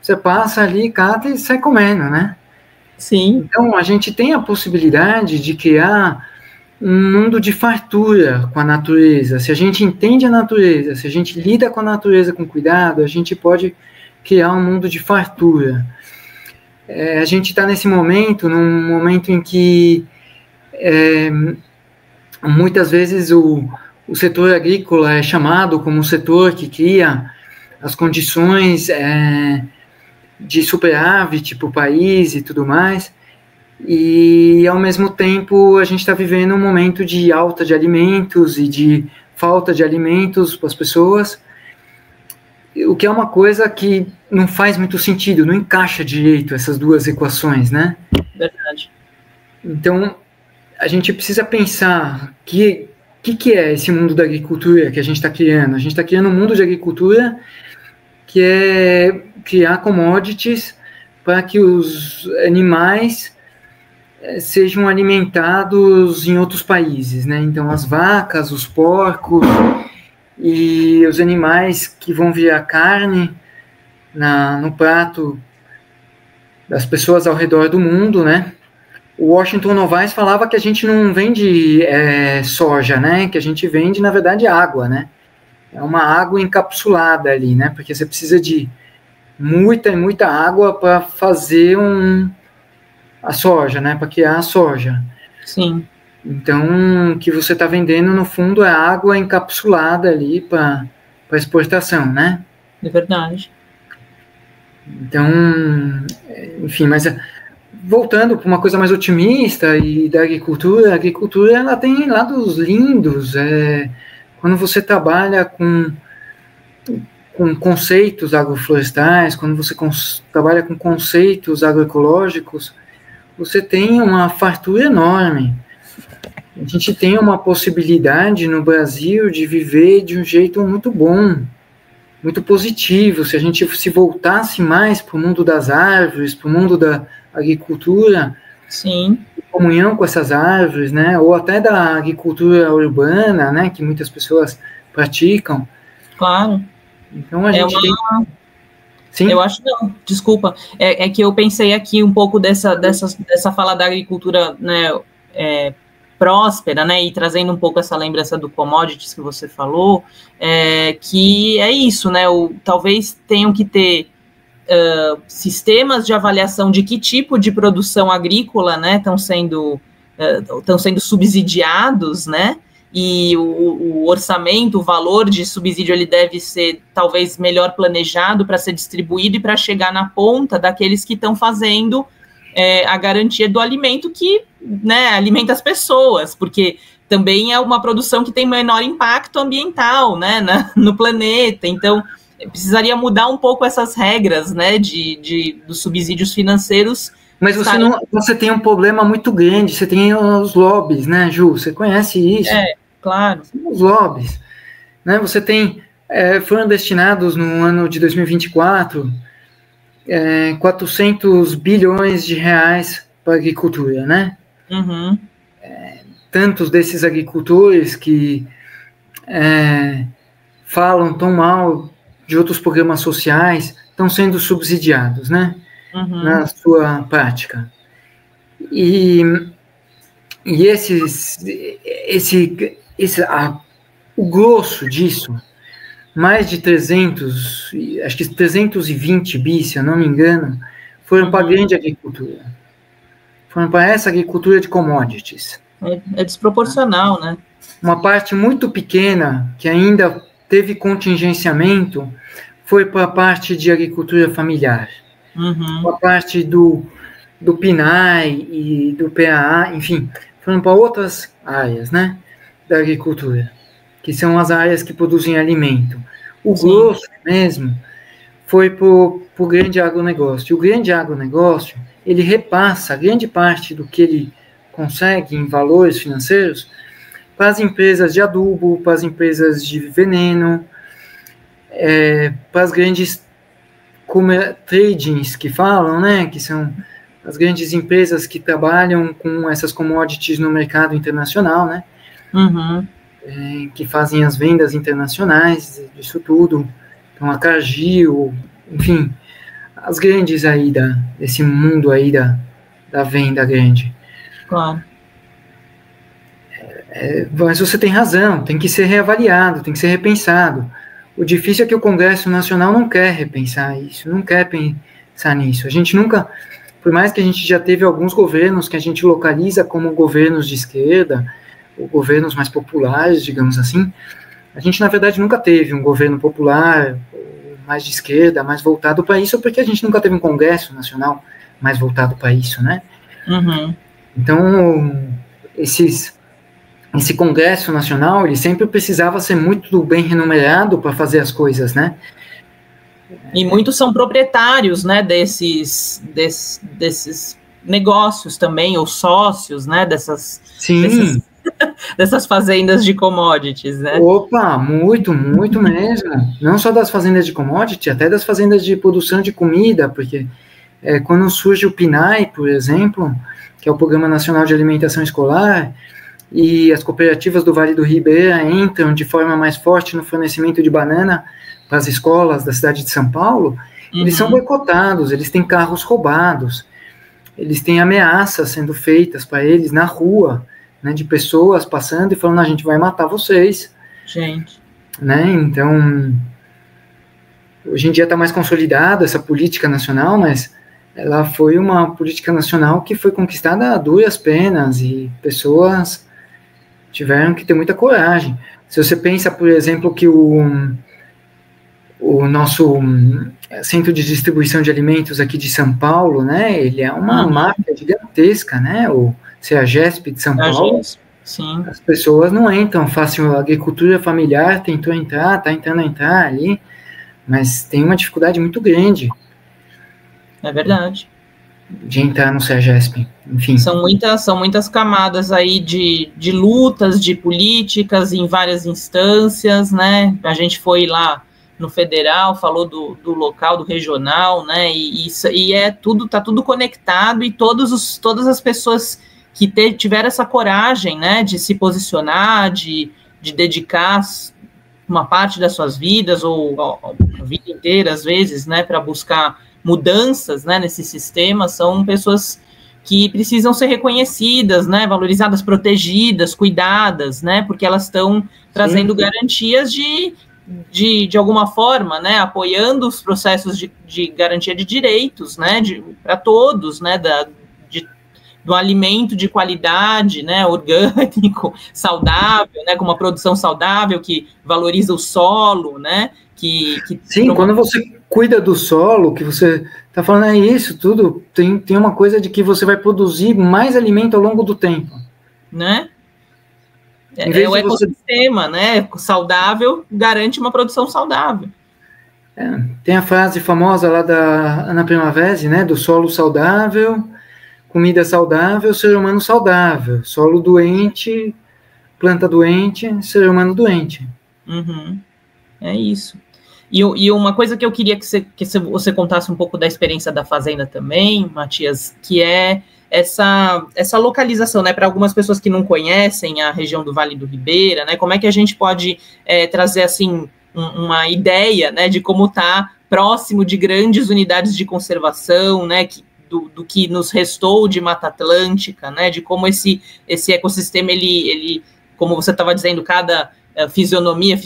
Você passa ali, cata e sai comendo, né? Sim. Então, a gente tem a possibilidade de criar um mundo de fartura com a natureza. Se a gente entende a natureza, se a gente lida com a natureza com cuidado, a gente pode criar um mundo de fartura. A gente está nesse momento, num momento em que muitas vezes o setor agrícola é chamado como um setor que cria as condições de superávit para o país e tudo mais, e ao mesmo tempo a gente está vivendo um momento de alta de alimentos e de falta de alimentos para as pessoas, o que é uma coisa que não faz muito sentido, não encaixa direito essas duas equações, né? Verdade. Então, a gente precisa pensar que é esse mundo da agricultura que a gente está criando. A gente está criando um mundo de agricultura que é criar commodities para que os animais sejam alimentados em outros países, né? Então, as vacas, os porcos e os animais que vão virar carne no prato das pessoas ao redor do mundo, né? O Washington Novaes falava que a gente não vende soja, né? Que a gente vende, na verdade, água, né? É uma água encapsulada ali, né? Porque você precisa de muita e muita água para fazer a soja, né? Para criar a soja. Sim. Então, o que você está vendendo, no fundo, é água encapsulada ali para exportação, né? É verdade. Então, enfim, mas voltando para uma coisa mais otimista e da agricultura, a agricultura ela tem lados lindos. Quando você trabalha com conceitos agroflorestais, quando você trabalha com conceitos agroecológicos, você tem uma fartura enorme. A gente tem uma possibilidade no Brasil de viver de um jeito muito bom, muito positivo. Se a gente se voltasse mais para o mundo das árvores, para o mundo da agricultura, sim, em comunhão com essas árvores, né? Ou até da agricultura urbana, né? Que muitas pessoas praticam. Claro. Então a gente tem... Sim? Eu acho não, desculpa. É que eu pensei aqui um pouco dessa fala da agricultura, né? Próspera, né, e trazendo um pouco essa lembrança do commodities que você falou, que é isso, né, talvez tenham que ter sistemas de avaliação de que tipo de produção agrícola, né, estão sendo subsidiados, né, e o orçamento, o valor de subsídio, ele deve ser talvez melhor planejado para ser distribuído e para chegar na ponta daqueles que estão fazendo a garantia do alimento que, né, alimenta as pessoas, porque também é uma produção que tem menor impacto ambiental, né, no planeta. Então, precisaria mudar um pouco essas regras, né, dos subsídios financeiros. Mas você tem um problema muito grande, você tem os lobbies, né, Ju? Você conhece isso? Claro. Os lobbies, né? Você tem, foram destinados no ano de 2024 400 bilhões de reais para a agricultura, né? Uhum. Tantos desses agricultores que falam tão mal de outros programas sociais estão sendo subsidiados, né? Uhum. Na sua prática. E o grosso disso, mais de 300, acho que 320 bi, se eu não me engano, foram para a grande agricultura. Foram para essa agricultura de commodities. É desproporcional, né? Uma parte muito pequena, que ainda teve contingenciamento, foi para a parte de agricultura familiar. Uhum. A parte do PNAE e do PAA, enfim, foram para outras áreas, né, da agricultura, que são as áreas que produzem alimento. O grosso mesmo foi para o grande agronegócio. E o grande agronegócio, ele repassa grande parte do que ele consegue em valores financeiros para as empresas de adubo, para as empresas de veneno, para as grandes tradings que falam, né, que são as grandes empresas que trabalham com essas commodities no mercado internacional, né, uhum. Que fazem as vendas internacionais disso tudo. Então, a Cargill, enfim, as grandes aí desse mundo aí da venda grande. Claro. Mas você tem razão, tem que ser reavaliado, tem que ser repensado. O difícil é que o Congresso Nacional não quer repensar isso, não quer pensar nisso. A gente nunca, por mais que a gente já teve alguns governos que a gente localiza como governos de esquerda, ou governos mais populares, digamos assim, a gente, na verdade, nunca teve um governo popular mais de esquerda, mais voltado para isso, porque a gente nunca teve um Congresso Nacional mais voltado para isso, né? Uhum. Então, esse Congresso Nacional, ele sempre precisava ser muito bem remunerado para fazer as coisas, né? E muitos são proprietários, né, desses negócios também, ou sócios, né, dessas fazendas de commodities, né? Opa, muito mesmo. Não só das fazendas de commodity, até das fazendas de produção de comida, porque quando surge o PNAE, por exemplo, que é o Programa Nacional de Alimentação Escolar, e as cooperativas do Vale do Ribeira entram de forma mais forte no fornecimento de banana para as escolas da cidade de São Paulo, eles são boicotados, eles têm carros roubados, eles têm ameaças sendo feitas para eles na rua, né, de pessoas passando e falando, a gente vai matar vocês. Gente. Né? Então, hoje em dia está mais consolidada essa política nacional, mas ela foi uma política nacional que foi conquistada a duras penas e pessoas tiveram que ter muita coragem. Se você pensa, por exemplo, que o nosso centro de distribuição de alimentos aqui de São Paulo, né, ele é uma máfia gigantesca, né, o CEAGESP de São Paulo. Sim. As pessoas não entram fácil, a agricultura familiar tentou entrar, está tentando entrar ali, mas tem uma dificuldade muito grande. É verdade. De entrar no CEAGESP, enfim. São muitas camadas aí de lutas, de políticas em várias instâncias, né? A gente foi lá no federal, falou do local, do regional, né? E tá tudo conectado e todas as pessoas que tiveram essa coragem, né? De se posicionar, de dedicar uma parte das suas vidas ou a vida inteira, às vezes, né? Para buscar mudanças, né, nesse sistema, são pessoas que precisam ser reconhecidas, né, valorizadas, protegidas, cuidadas, né, porque elas estão trazendo garantias de alguma forma, né, apoiando os processos de garantia de direitos, né, para todos, né, do alimento de qualidade, né, orgânico, saudável, né, com uma produção saudável que valoriza o solo, né, Sim, quando você cuida do solo, que você está falando, é isso tudo, tem uma coisa de que você vai produzir mais alimento ao longo do tempo. Né? É o ecossistema, né? Saudável garante uma produção saudável. Tem a frase famosa lá da Ana Primavera, né? Do solo saudável, comida saudável, ser humano saudável. Solo doente, planta doente, ser humano doente. Uhum. É isso. E uma coisa que eu queria que você contasse um pouco da experiência da fazenda também, Matias, que é essa localização, né, para algumas pessoas que não conhecem a região do Vale do Ribeira, né, como é que a gente pode trazer, assim, uma ideia, né, de como está próximo de grandes unidades de conservação, né, do que nos restou de Mata Atlântica, né, de como esse ecossistema, ele como você estava dizendo, cada fisionomia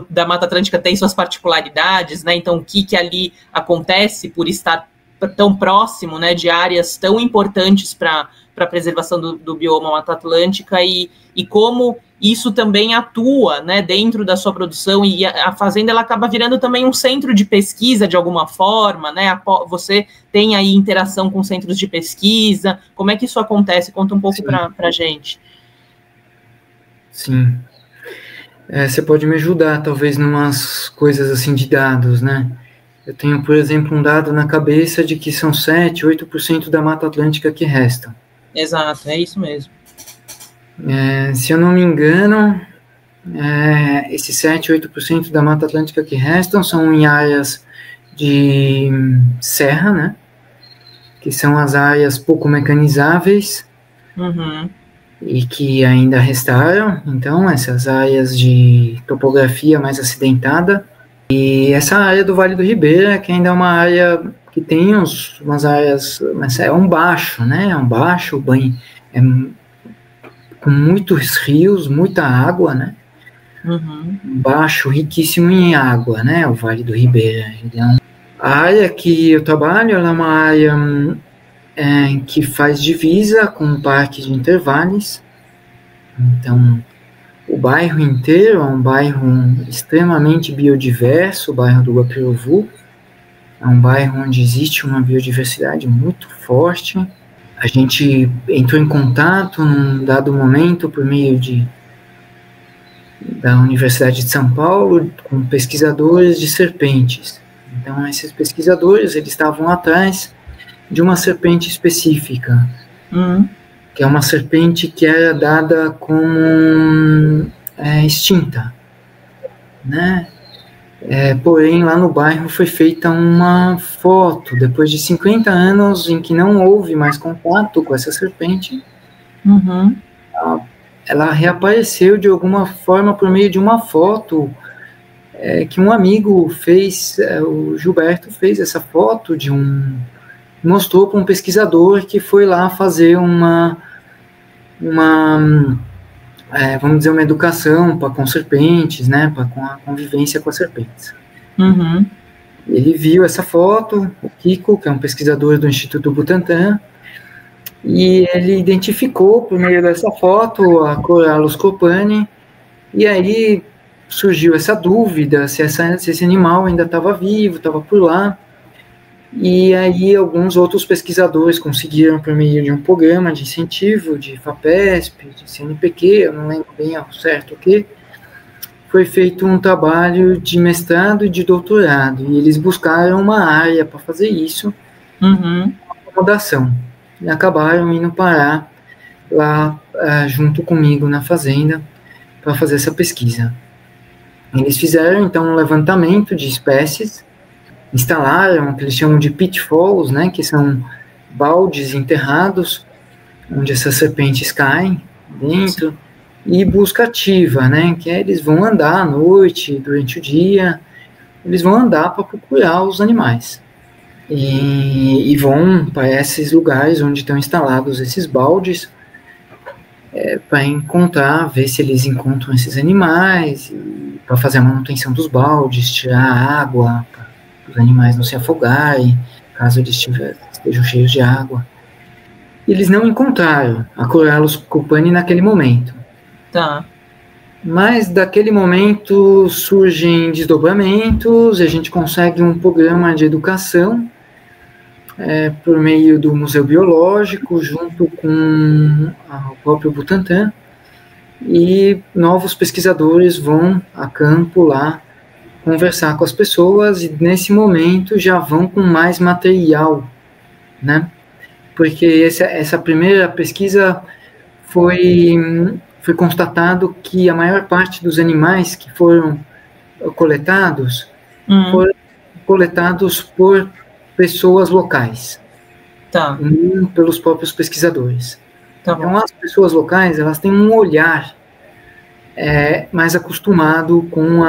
da Mata Atlântica tem suas particularidades, né? Então, o que ali acontece por estar tão próximo, né, de áreas tão importantes para a preservação do bioma Mata Atlântica e como isso também atua, né, dentro da sua produção, e a fazenda ela acaba virando também um centro de pesquisa de alguma forma, né? Você tem aí interação com centros de pesquisa, como é que isso acontece? Conta um pouco para a gente. Sim. Você pode me ajudar, talvez, numas coisas assim de dados, né? Eu tenho, por exemplo, um dado na cabeça de que são 7, 8% da Mata Atlântica que restam. Exato, é isso mesmo. Se eu não me engano, esses 7, 8% da Mata Atlântica que restam são em áreas de serra, né? Que são as áreas pouco mecanizáveis, e que ainda restaram, então, essas áreas de topografia mais acidentada. E essa área do Vale do Ribeira, que ainda é uma área que tem umas áreas, mas é um baixo, né? É um baixo, com muitos rios, muita água, né? Baixo, riquíssimo em água, né? O Vale do Ribeira. Então, a área que eu trabalho, ela é uma área que faz divisa com o Parque de Intervales. Então, o bairro inteiro é um bairro extremamente biodiverso, o bairro do Guapiruvu. É um bairro onde existe uma biodiversidade muito forte. A gente entrou em contato num dado momento por meio da Universidade de São Paulo com pesquisadores de serpentes. Então, esses pesquisadores, eles estavam atrás de uma serpente específica, que é uma serpente que era dada como extinta, né? Porém, lá no bairro foi feita uma foto, depois de 50 anos em que não houve mais contato com essa serpente, ela reapareceu de alguma forma por meio de uma foto que um amigo fez, o Gilberto fez essa foto mostrou para um pesquisador que foi lá fazer vamos dizer, uma educação com serpentes, né, com a convivência com as serpentes. Ele viu essa foto, o Kiko, que é um pesquisador do Instituto Butantan, e ele identificou, por meio dessa foto, a Corallus copani, e aí surgiu essa dúvida se esse animal ainda estava vivo, estava por lá. E aí alguns outros pesquisadores conseguiram, por meio de um programa de incentivo, de FAPESP, de CNPq, eu não lembro bem ao certo o que, foi feito um trabalho de mestrado e de doutorado, e eles buscaram uma área para fazer isso, acomodação, e acabaram indo parar lá junto comigo na fazenda para fazer essa pesquisa. Eles fizeram, então, um levantamento de espécies, instalaram o que eles chamam de pitfalls, né, que são baldes enterrados, onde essas serpentes caem dentro, e busca ativa, né, que eles vão andar à noite, durante o dia, eles vão andar para procurar os animais, e vão para esses lugares onde estão instalados esses baldes, para encontrar, ver se eles encontram esses animais, para fazer a manutenção dos baldes, tirar a água, os animais não se afogarem, caso eles estejam cheios de água. Eles não encontraram a Corallus copani naquele momento. Tá. Mas daquele momento surgem desdobramentos, a gente consegue um programa de educação por meio do Museu Biológico, junto com o próprio Butantan, e novos pesquisadores vão a campo lá conversar com as pessoas, e nesse momento já vão com mais material, né? Porque essa primeira pesquisa foi constatado que a maior parte dos animais que foram coletados foram coletados por pessoas locais, não pelos próprios pesquisadores. Então, as pessoas locais, elas têm um olhar mais acostumado com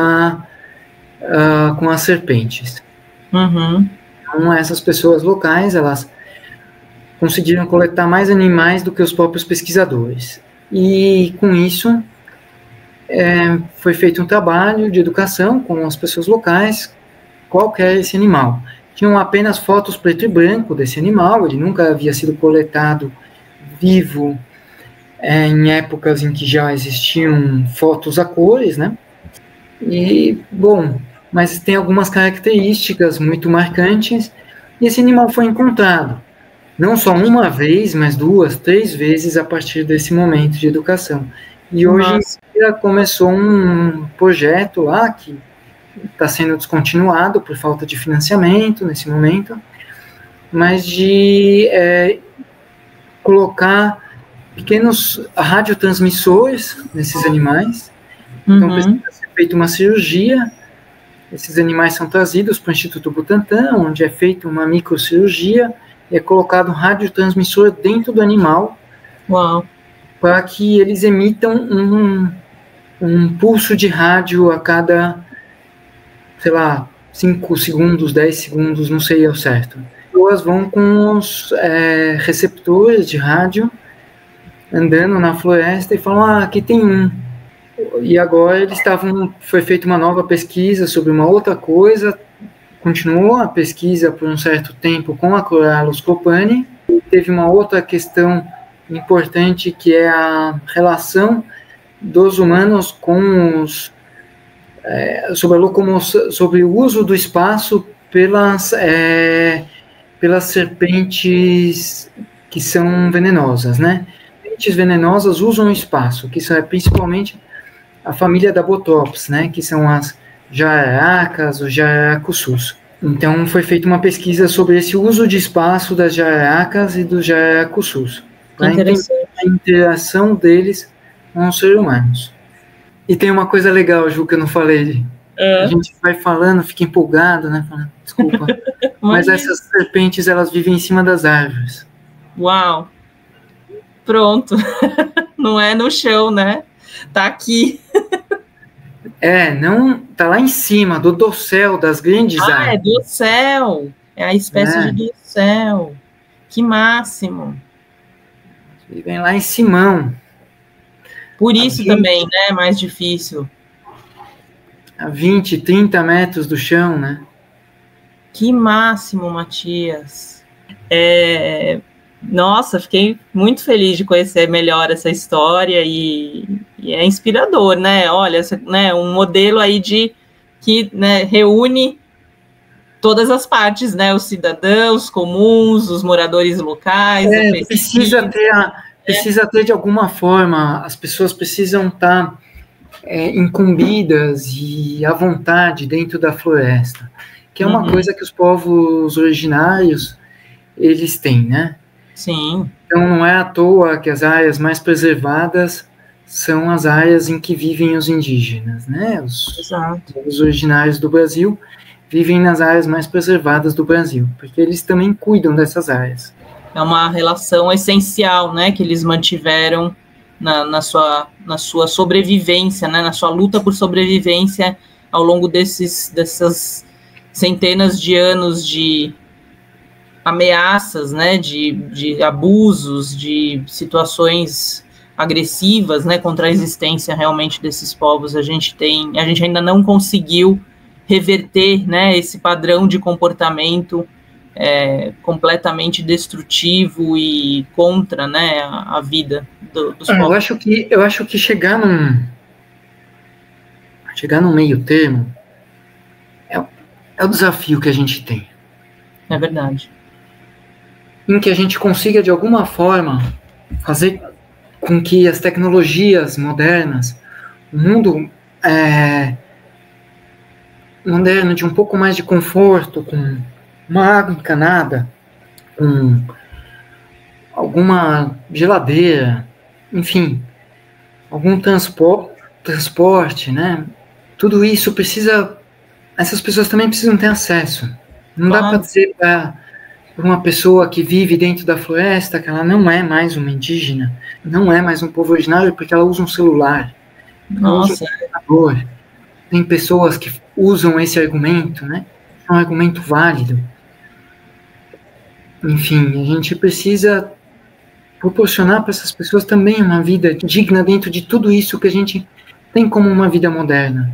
as serpentes. Então, essas pessoas locais, elas conseguiram coletar mais animais do que os próprios pesquisadores. E, com isso, foi feito um trabalho de educação com as pessoas locais, qual que é esse animal. Tinham apenas fotos preto e branco desse animal, ele nunca havia sido coletado vivo em épocas em que já existiam fotos a cores, né? E, bom, mas tem algumas características muito marcantes, e esse animal foi encontrado, não só uma vez, mas 2, 3 vezes a partir desse momento de educação. E hoje começou um projeto lá que está sendo descontinuado por falta de financiamento nesse momento, mas de colocar pequenos radiotransmissores nesses animais. Então precisa ser feita uma cirurgia, esses animais são trazidos para o Instituto Butantan, onde é feita uma microcirurgia, e é colocado um radiotransmissor dentro do animal, para que eles emitam um pulso de rádio a cada, sei lá, 5 segundos, 10 segundos, não sei ao certo. Elas vão com os receptores de rádio andando na floresta e falam, aqui tem um. E agora foi feita uma nova pesquisa sobre uma outra coisa, continuou a pesquisa por um certo tempo com a Chloralus copani. Teve uma outra questão importante, que é a relação dos humanos com sobre a locomoção, sobre o uso do espaço pelas serpentes que são venenosas, né? Serpentes venenosas usam o espaço, que é principalmente a família da Botrops, né? Que são as jararacas, os jararacuçus. Então foi feita uma pesquisa sobre esse uso de espaço das jararacas e dos jararacuçus, para entender a interação deles com os seres humanos. E tem uma coisa legal, Ju, que eu não falei. A gente vai falando, fica empolgado, né? Desculpa. Mas essas serpentes, elas vivem em cima das árvores. Uau! Pronto. Não é no chão, né? Tá aqui. Não, tá lá em cima, do dossel, das grandes árvores. É dossel. É a espécie de dossel. Que máximo. Vivem lá em cima. Por isso também, né? Mais difícil. A 20, 30 metros do chão, né? Que máximo, Matias. Nossa, fiquei muito feliz de conhecer melhor essa história e é inspirador, né? Olha, né, um modelo aí que, né, reúne todas as partes, né? Os cidadãos comuns, os moradores locais. Precisa ter de alguma forma, as pessoas precisam estar incumbidas e à vontade dentro da floresta, que é uma coisa que os povos originários, eles têm, né? Sim. Então não é à toa que as áreas mais preservadas são as áreas em que vivem os indígenas, né? Os originários do Brasil vivem nas áreas mais preservadas do Brasil, porque eles também cuidam dessas áreas. É uma relação essencial, né, que eles mantiveram na sua sobrevivência, né, na sua luta por sobrevivência ao longo dessas centenas de anos de ameaças, né, de abusos, de situações agressivas, né, contra a existência realmente desses povos. A gente ainda não conseguiu reverter, né, esse padrão de comportamento completamente destrutivo e contra, né, a vida dos povos. Eu acho que chegar num meio termo é o desafio que a gente tem. É verdade. Em que a gente consiga, de alguma forma, fazer com que as tecnologias modernas, o mundo moderno de um pouco mais de conforto, com uma água encanada, com alguma geladeira, enfim, algum transporte, né? Tudo isso essas pessoas também precisam ter acesso. Não dá para dizer para uma pessoa que vive dentro da floresta que ela não é mais uma indígena, não é mais um povo originário, porque ela usa um celular, ela usa um computador. Tem pessoas que usam esse argumento, né? É um argumento válido. Enfim, a gente precisa proporcionar para essas pessoas também uma vida digna dentro de tudo isso que a gente tem como uma vida moderna.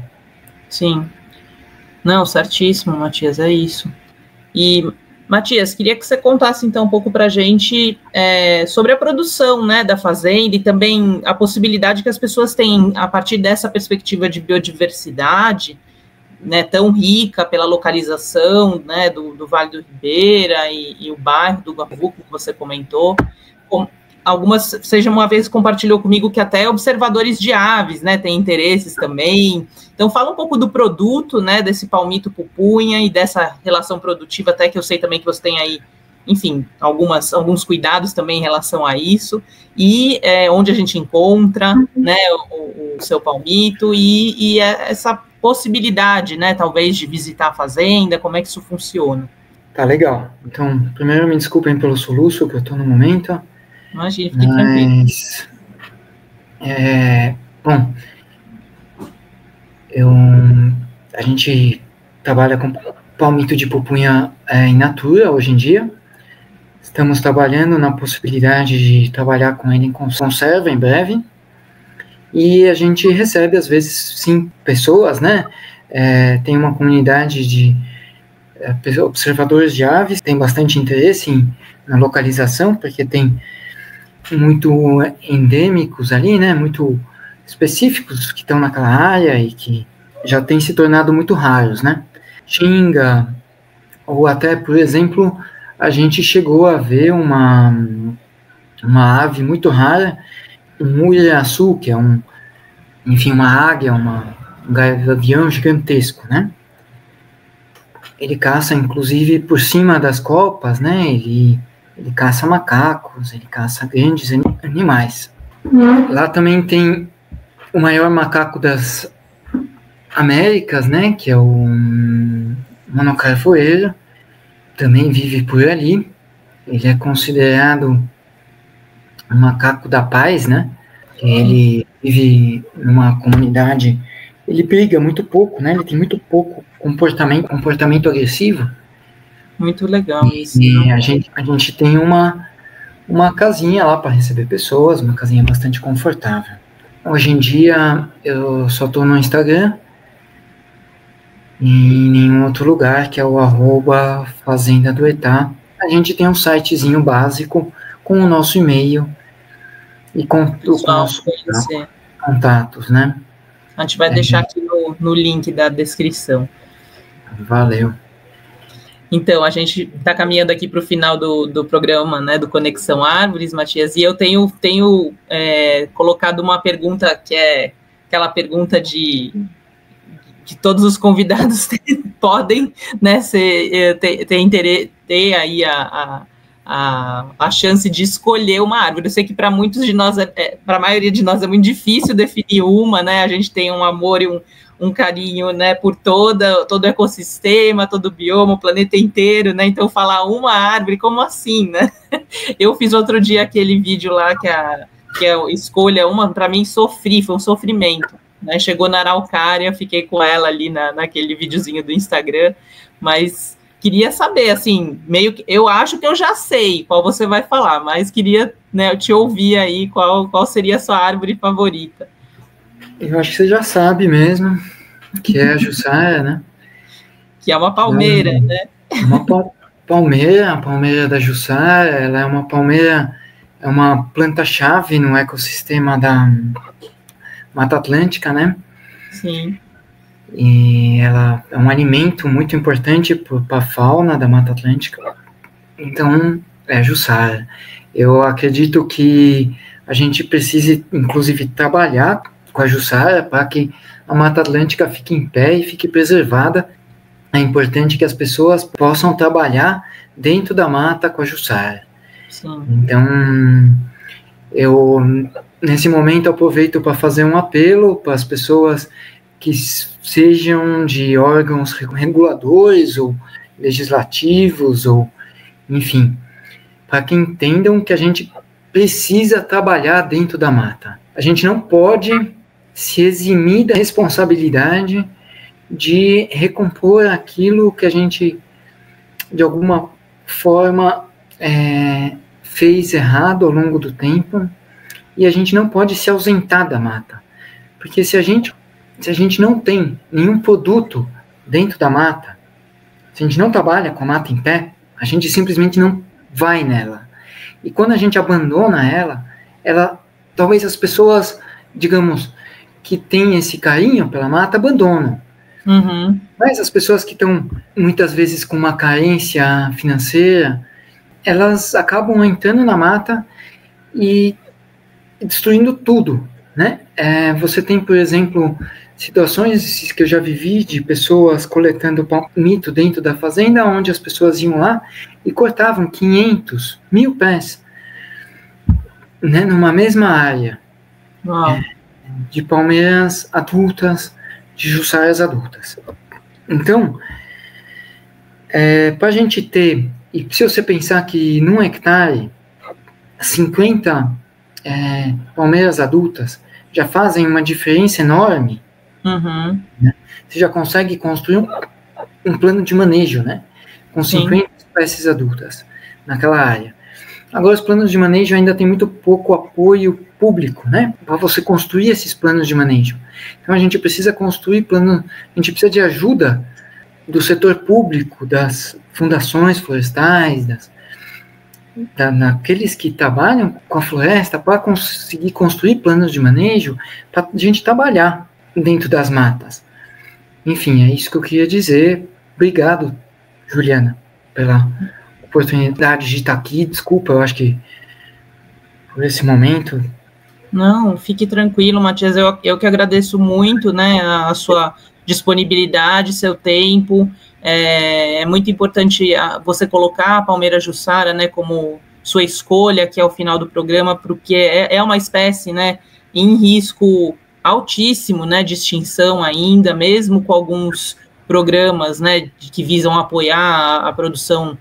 Sim. Não, certíssimo, Matias, é isso. Matias, queria que você contasse então um pouco para a gente sobre a produção, né, da fazenda e também a possibilidade que as pessoas têm a partir dessa perspectiva de biodiversidade, né, tão rica pela localização, né, do Vale do Ribeira e o bairro do Guavuco que você comentou. Algumas, você uma vez compartilhou comigo que até observadores de aves, né, têm interesses também. Então, fala um pouco do produto, né, desse palmito pupunha e dessa relação produtiva, até que eu sei também que você tem aí, enfim, alguns cuidados também em relação a isso, e onde a gente encontra, né, o seu palmito e essa possibilidade, né, talvez de visitar a fazenda, como é que isso funciona? Tá, legal. Então, primeiro me desculpem pelo soluço que eu tô no momento. Imagina, fique tranquilo. Bom, a gente trabalha com palmito de pupunha in natura hoje em dia. Estamos trabalhando na possibilidade de trabalhar com ele em conserva em breve. E a gente recebe, às vezes, sim, pessoas, né? Tem uma comunidade de observadores de aves, tem bastante interesse na localização, porque tem muito endêmicos ali, né? Muito específicos que estão naquela área e que já têm se tornado muito raros, né? Xinga, ou até, por exemplo, a gente chegou a ver uma ave muito rara, um uiraçu, que é uma águia, um gavião gigantesco, né? Ele caça, inclusive, por cima das copas, né? Ele caça macacos, ele caça grandes animais. Lá também tem o maior macaco das Américas, né? Que é o monocarvoeiro, também vive por ali. Ele é considerado um macaco da paz, né? Ele vive numa comunidade, ele briga muito pouco, né? Ele tem muito pouco comportamento agressivo. Muito legal isso. E a gente tem uma casinha lá para receber pessoas, uma casinha bastante confortável. Hoje em dia eu só estou no Instagram e em nenhum outro lugar, que é o @Fazenda do Etá. A gente tem um sitezinho básico com o nosso e-mail e com os nossos contatos, né? A gente vai deixar aqui no link da descrição. Valeu. Então, a gente está caminhando aqui para o final do programa, né, do Conexão Árvores, Matias, e eu tenho colocado uma pergunta que é aquela pergunta de todos os convidados podem, né, ter aí a chance de escolher uma árvore. Eu sei que para muitos de nós, para a maioria de nós é muito difícil definir uma, né? A gente tem um amor e um carinho, né, por todo o ecossistema, todo o bioma, o planeta inteiro, né? Então falar uma árvore, como assim, né? Eu fiz outro dia aquele vídeo lá que é escolha uma, para mim foi um sofrimento, né? Chegou na araucária, fiquei com ela ali naquele videozinho do Instagram, mas queria saber, assim, meio que eu acho que eu já sei qual você vai falar, mas queria, né, te ouvir aí qual seria a sua árvore favorita. Eu acho que você já sabe mesmo, que é a Jussara, né? Que é uma palmeira, né? Uma palmeira, a palmeira da Jussara, ela é uma palmeira, é uma planta-chave no ecossistema da Mata Atlântica, né? Sim. E ela é um alimento muito importante para a fauna da Mata Atlântica. Então, é a Jussara. Eu acredito que a gente precise, inclusive, trabalhar com a Jussara para que a Mata Atlântica fique em pé e fique preservada. É importante que as pessoas possam trabalhar dentro da mata com a Jussara. Sim. Então, eu, nesse momento, aproveito para fazer um apelo para as pessoas que sejam de órgãos reguladores ou legislativos, ou, enfim, para que entendam que a gente precisa trabalhar dentro da mata. A gente não pode se eximir da responsabilidade de recompor aquilo que a gente, de alguma forma, fez errado ao longo do tempo, e a gente não pode se ausentar da mata. Porque se a gente não tem nenhum produto dentro da mata, se a gente não trabalha com a mata em pé, A gente simplesmente não vai nela. E quando a gente abandona ela, talvez as pessoas, digamos, que têm esse carinho pela mata, abandonam. Uhum. Mas as pessoas que estão, muitas vezes, com uma carência financeira, elas acabam entrando na mata e destruindo tudo, né? Você tem, por exemplo, situações que eu já vivi de pessoas coletando palmito dentro da fazenda, onde as pessoas iam lá e cortavam 500, 1.000 pés, né, numa mesma área. Uau. De palmeiras adultas, de jussárias adultas. Então, para a gente ter, e se você pensar que num hectare, 50 palmeiras adultas já fazem uma diferença enorme, Uhum. né? Você já consegue construir um plano de manejo, né? Com 50 espécies adultas naquela área. Agora, os planos de manejo ainda tem muito pouco apoio público, né? Para você construir esses planos de manejo. Então, a gente precisa construir planos, a gente precisa de ajuda do setor público, das fundações florestais, daqueles que trabalham com a floresta, para conseguir construir planos de manejo, para a gente trabalhar dentro das matas. Enfim, é isso que eu queria dizer. Obrigado, Juliana, pela oportunidade de estar aqui. Desculpa, eu acho que por esse momento. Não, fique tranquilo, Matias, eu que agradeço muito, né, a sua disponibilidade, seu tempo. É muito importante você colocar a palmeira jussara, né, como sua escolha aqui ao final do programa, porque é uma espécie, né, em risco altíssimo, né, de extinção ainda, mesmo com alguns programas, né, que visam apoiar a produção,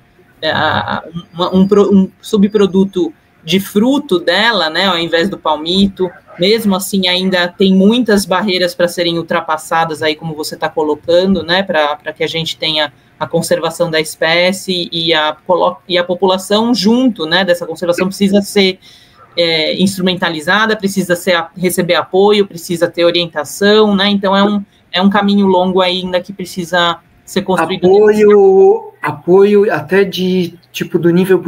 um subproduto de fruto dela, né, ao invés do palmito. Mesmo assim, ainda tem muitas barreiras para serem ultrapassadas aí, como você está colocando, né, para que a gente tenha a conservação da espécie e a população junto, né, dessa conservação precisa ser instrumentalizada, precisa receber apoio, precisa ter orientação, né, então é um caminho longo ainda que precisa ser construído. Apoio até de, tipo, do nível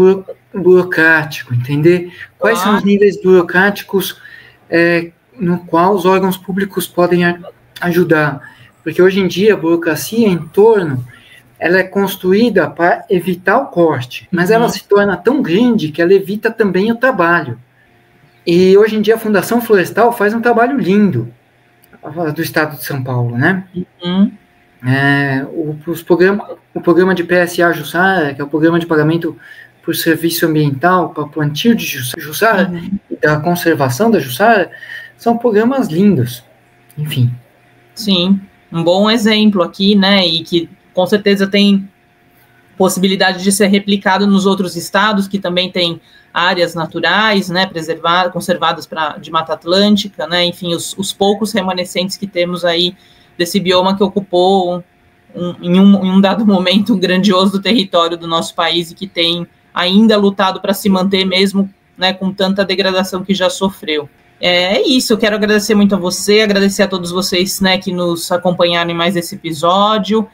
burocrático, entender quais são os níveis burocráticos no qual os órgãos públicos podem ajudar, porque hoje em dia a burocracia em torno, ela é construída para evitar o corte, mas ela se torna tão grande que ela evita também o trabalho. E hoje em dia a Fundação Florestal faz um trabalho lindo do estado de São Paulo, né? O programa de PSA Jussara, que é o Programa de Pagamento por Serviço Ambiental para plantio de Jussara e da conservação da Jussara, são programas lindos, enfim. Sim, um bom exemplo aqui, né, e que com certeza tem possibilidade de ser replicado nos outros estados, que também tem áreas naturais, né, conservadas de Mata Atlântica, né, enfim, os poucos remanescentes que temos aí desse bioma que ocupou em um dado momento um grandioso território do nosso país e que tem ainda lutado para se manter mesmo, né, com tanta degradação que já sofreu. É isso, eu quero agradecer muito a você, agradecer a todos vocês, né, que nos acompanharam em mais esse episódio.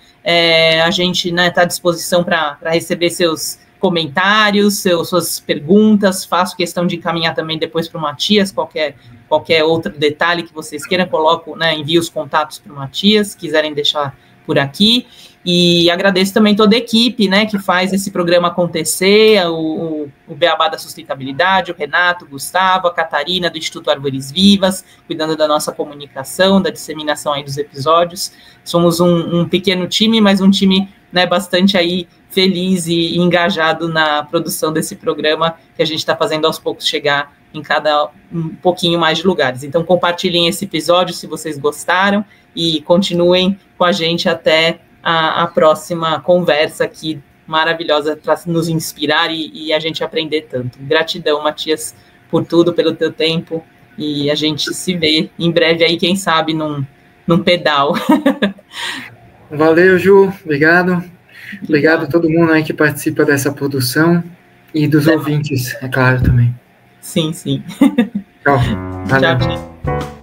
A gente, né, está à disposição para receber seus comentários, suas perguntas. Faço questão de encaminhar também depois para o Matias, qualquer outro detalhe que vocês queiram, coloco, né, envio os contatos para o Matias, se quiserem deixar por aqui. E agradeço também toda a equipe, né, que faz esse programa acontecer, o Beabá da Sustentabilidade, o Renato, o Gustavo, a Catarina do Instituto Árvores Vivas, cuidando da nossa comunicação, da disseminação aí dos episódios. Somos um pequeno time, mas um time, né, bastante aí feliz e engajado na produção desse programa que a gente está fazendo aos poucos chegar em um pouquinho mais de lugares. Então, compartilhem esse episódio se vocês gostaram e continuem com a gente até a próxima conversa aqui, maravilhosa, para nos inspirar e a gente aprender tanto. Gratidão, Matias, por tudo, pelo teu tempo, e a gente se vê em breve aí, quem sabe, num pedal. Valeu, Ju, obrigado. Obrigado a todo mundo aí que participa dessa produção e dos ouvintes, é claro, também. Sim. Tchau. Valeu. Tchau.